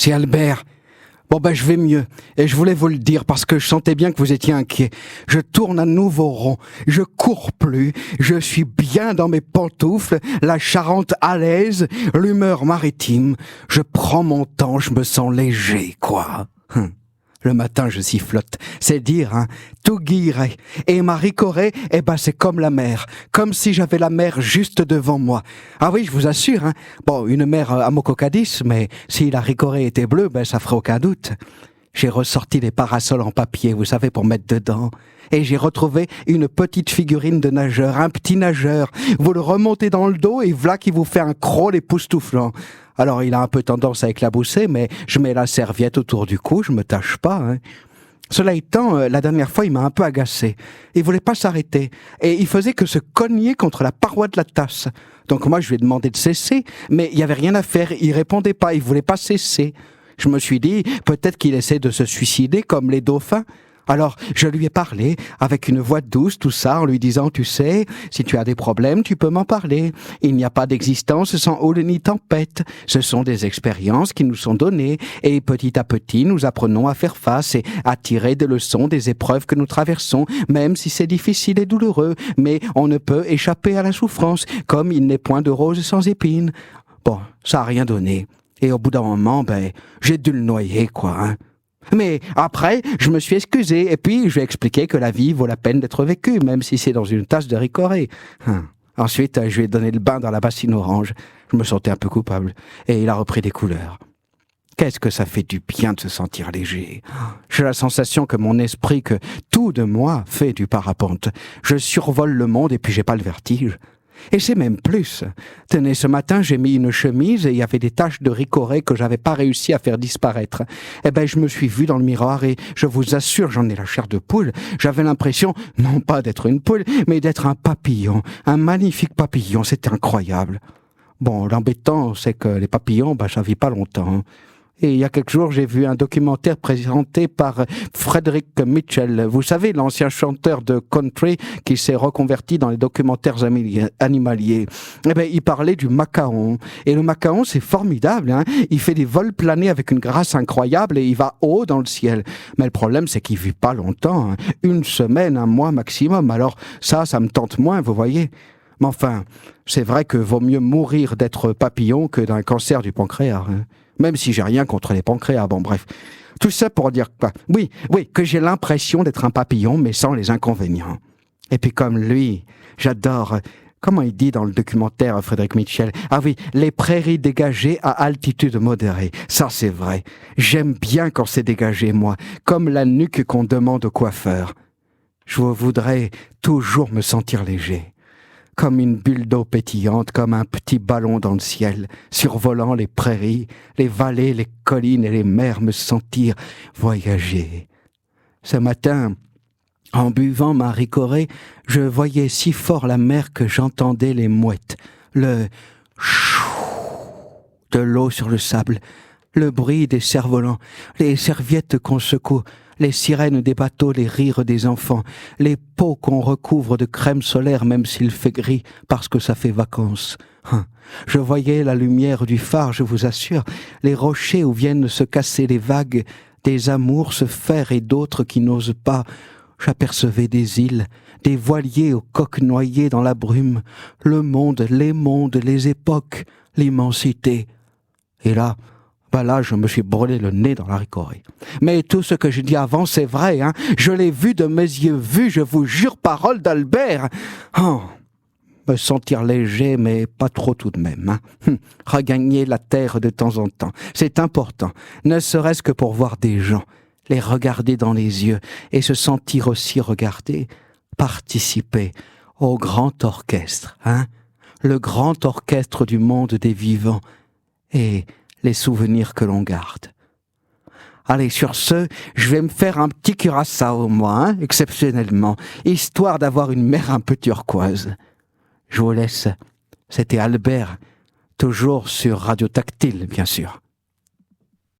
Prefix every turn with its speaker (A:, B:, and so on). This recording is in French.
A: c'est Albert. Bon je vais mieux, et je voulais vous le dire parce que je sentais bien que vous étiez inquiet. Je tourne à nouveau rond, je cours plus, je suis bien dans mes pantoufles, la Charente à l'aise, l'humeur maritime. Je prends mon temps, je me sens léger, quoi. Le matin, je sifflote. C'est dire, hein. Tout guillerait. Et ma ricorée, c'est comme la mer. Comme si j'avais la mer juste devant moi. Ah oui, je vous assure, hein. Bon, une mer à Mococadis, mais si la ricorée était bleue, ça ferait aucun doute. J'ai ressorti les parasols en papier, vous savez, pour mettre dedans. Et j'ai retrouvé une petite figurine de nageur, un petit nageur. Vous le remontez dans le dos et voilà qui vous fait un crawl époustouflant. Alors il a un peu tendance à éclabousser, mais je mets la serviette autour du cou, je me tâche pas, hein. Cela étant, la dernière fois, il m'a un peu agacé. Il voulait pas s'arrêter. Et il faisait que se cogner contre la paroi de la tasse. Donc moi, je lui ai demandé de cesser, mais il y avait rien à faire. Il répondait pas, il voulait pas cesser. Je me suis dit, peut-être qu'il essaie de se suicider comme les dauphins. Alors, je lui ai parlé, avec une voix douce, tout ça, en lui disant, tu sais, si tu as des problèmes, tu peux m'en parler. Il n'y a pas d'existence sans houle ni tempête. Ce sont des expériences qui nous sont données, et petit à petit, nous apprenons à faire face et à tirer des leçons des épreuves que nous traversons, même si c'est difficile et douloureux. Mais on ne peut échapper à la souffrance, comme il n'est point de rose sans épines. Bon, ça n'a rien donné. Et au bout d'un moment, j'ai dû le noyer, quoi, hein. Mais après, je me suis excusé, et puis je lui ai expliqué que la vie vaut la peine d'être vécue, même si c'est dans une tasse de ricorée. Ensuite, je lui ai donné le bain dans la bassine orange. Je me sentais un peu coupable, et il a repris des couleurs. Qu'est-ce que ça fait du bien de se sentir léger. J'ai la sensation que mon esprit, que tout de moi fait du parapente. Je survole le monde et puis j'ai pas le vertige. Et c'est même plus. Tenez, ce matin, j'ai mis une chemise et il y avait des taches de ricorée que j'avais pas réussi à faire disparaître. Je me suis vu dans le miroir et je vous assure, j'en ai la chair de poule. J'avais l'impression, non pas d'être une poule, mais d'être un papillon. Un magnifique papillon, c'était incroyable. Bon, l'embêtant, c'est que les papillons, ça vit pas longtemps. Et il y a quelques jours, j'ai vu un documentaire présenté par Frederick Mitchell. Vous savez, l'ancien chanteur de country qui s'est reconverti dans les documentaires animaliers. Il parlait du macaon. Et le macaon, c'est formidable, hein. Il fait des vols planés avec une grâce incroyable et il va haut dans le ciel. Mais le problème, c'est qu'il vit pas longtemps, hein. 1 semaine, 1 mois maximum. Alors ça me tente moins, vous voyez. Mais enfin, c'est vrai que vaut mieux mourir d'être papillon que d'un cancer du pancréas, hein. Même si j'ai rien contre les pancréas, bon bref. Tout ça pour dire quoi? Oui, que j'ai l'impression d'être un papillon, mais sans les inconvénients. Et puis comme lui, j'adore, comment il dit dans le documentaire Frédéric Mitchell? Ah oui, les prairies dégagées à altitude modérée. Ça c'est vrai. J'aime bien quand c'est dégagé, moi, comme la nuque qu'on demande au coiffeur. Je voudrais toujours me sentir léger. Comme une bulle d'eau pétillante, comme un petit ballon dans le ciel, survolant les prairies, les vallées, les collines et les mers, me sentir voyager. Ce matin, en buvant ma ricorée, je voyais si fort la mer que j'entendais les mouettes, le chou de l'eau sur le sable, le bruit des cerfs-volants, les serviettes qu'on secoue, les sirènes des bateaux, les rires des enfants, les peaux qu'on recouvre de crème solaire même s'il fait gris parce que ça fait vacances. Je voyais la lumière du phare, je vous assure, les rochers où viennent se casser les vagues, des amours se faire et d'autres qui n'osent pas. J'apercevais des îles, des voiliers aux coques noyées dans la brume, le monde, les époques, l'immensité. Et là, je me suis brûlé le nez dans la ricorée. Mais tout ce que je dis avant, c'est vrai, hein. Je l'ai vu de mes yeux vus, je vous jure, parole d'Albert. Me sentir léger, mais pas trop tout de même, hein. Regagner la terre de temps en temps, c'est important, ne serait-ce que pour voir des gens, les regarder dans les yeux et se sentir aussi regardé, participer au grand orchestre, hein. Le grand orchestre du monde des vivants et les souvenirs que l'on garde. Allez, sur ce, je vais me faire un petit curaçao, moi, hein, exceptionnellement, histoire d'avoir une mer un peu turquoise. Je vous laisse. C'était Albert, toujours sur Radio Tactile, bien sûr.